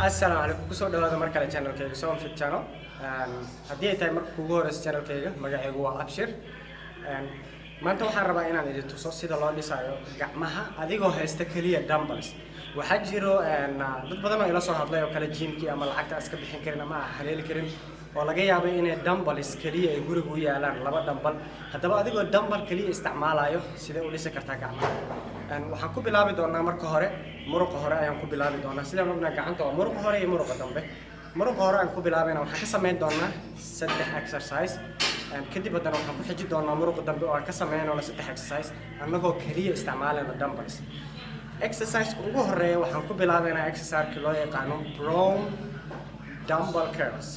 السلام عليكم كسر دوّا مركز channel كيجا سوون في channel هدي تاي مركز كوجورس channel كيجا مجا هو أبشر ما أنت وحنا ربعنا إذا تصصي دلوا اللي سايو جمعها هذه هو هستكلية دامبلز وحجرو بدنا إلى صهر لا يوكل جيم كي أمال عكت أسكت بحين كرنا ما حليل كريم ولا جاي أبي إن دامبلز كلية يقول ويا لان لبا دامبل هذا بقى هذه دامبل كلية استعمال أيوه سيدا ولي سكرتها جمعها waxaan ku bilaabi doonaa marka hore muruqa hore ayaan ku bilaabi doonaa sida magna gacanta waa muruqa hore iyo muruqa dambe muruqa hore aan ku bilaabayna waxaan ka sameyn doonaa saddex exercise kadib haddana waxaan ku xiji doonaa muruqa dambe oo aan ka sameynayno saddex exercise annagoo kaliya isticmaalayna dumbbells exercise ugu horeeya waxaan ku bilaabaynaa exercise loo yaqaano prone dumbbell curls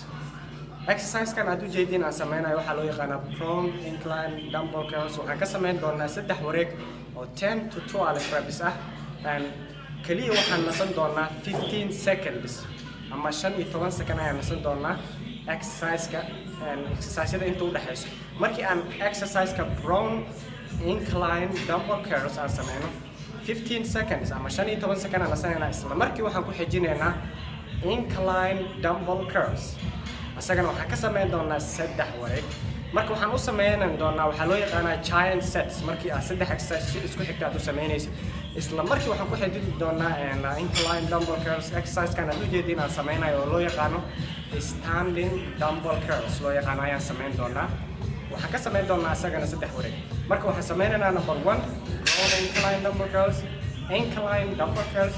exercise kan aad u jeedin aan sameynayo waxa loo yaqaanaa prone incline dumbbell curls waxaan ka sameyn doonaa saddex wareeg oo 10 to 12 reps ah kaliya waxaan nasan doonaa 15 seconds ama 15 second ayaan nasan doonaa exercise-da inta u dhaxayso markii aan exercise-ka prone incline dumbbell curls aan sameyno 15 seconds ama 15 second aan nasanayna isla markii waxaan ku xijinaynaa incline dumbbell curls asagana waxaan ka sameyn doonaa saddex wareeg marka waxaan u sameeynan doonaa waxa loo yaqaanaa giant sets markii aad saddex exercise isku xigta aad u sameynaysid isla markii waxaan ku xididi doonaa incline dumbbell curls exercise kan aad u jeedin aan sameynayo oo loo yaqaano standing dumbbell curls loo yaqaano ayaan sameyn doonaa waxaan ka sameyn doonaa asagana saddex wareeg marka waxaan sameynaynaa number 1 roll incline dumbbell curls incline dumbbell curls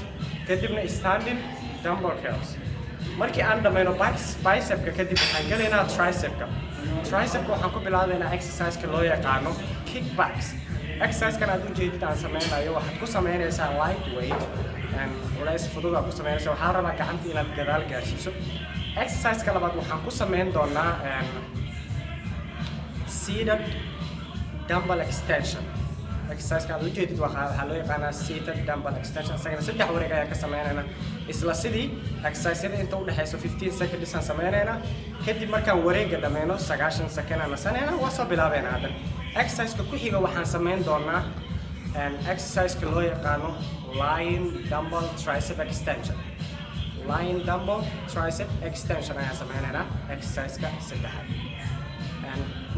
kadibna standing dumbbell curls markii aan dhamayno bicepka kadib waxaan galaynaa tricepka tricepka waxaan ku bilaabaynaa exercise-ka loo yaqaano kickbacks exercise-kan aad u jeedid aan sameynayo waxaad ku sameynaysaa light weight culays fudud aad ku sameynaysaa waxaa rabaa gacanta inaad gadaal gaarsiiso exercise-ka labaad waxaan ku sameyn doonaa seated dumbbell extension exercise-ka aad u jeedid waxaa loo yaqaanaa seated dumbbell extension asagana saddex wareeg ayaan ka sameynaynaa isla sidii exercise-yada inta u dhaxayso 15 seconds aan sameynaynaa kadib markaan wareegga dhameyno 90 second aan nasanayna waa soo bilaabeynaa haddana exercise-ka ku xiga waxaan sameyn doonaa exercise-ka loo yaqaano lying dumbbell tricep extension lying dumbbell tricep extension ayaan sameynaynaa exercise-ka saddexaad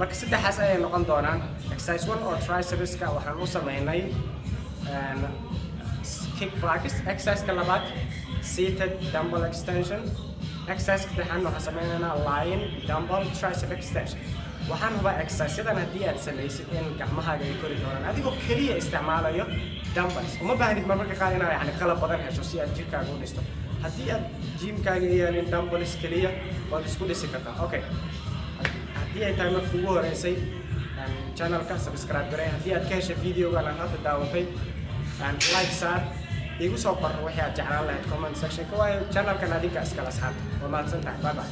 marka saddexaas ayay noqon doonaan exercise 1 oo triceps-ka waxaan u sameynay kick practice exercise-ka labaad seated dumbbell extension exercise-ka saddexaad waxaan sameynaynaa lying dumbbell tricep extension waxaan hubaa exercise-yadan haddii aad samaysid in gacmahaaga ay kori doonaan adigoo keliya isticmaalayo dumbbells uma baahnid marmarka qaar inaad yani qalab badan hesho si aad jirkaaga u dhisto haddii aad gymkaaga yeelin dumbbells keliya waad isku dhisi kartaa okay haddii ay tahay marka ugu horeysay channelka subscribe garay haddii aad ka heshay videogan aan hadda daawatay like saar igu soo qor wixii aad jeclaan lahayd comment section ka waayo channelkan adinka iskala asxaabta waa mahadsantahay bye bye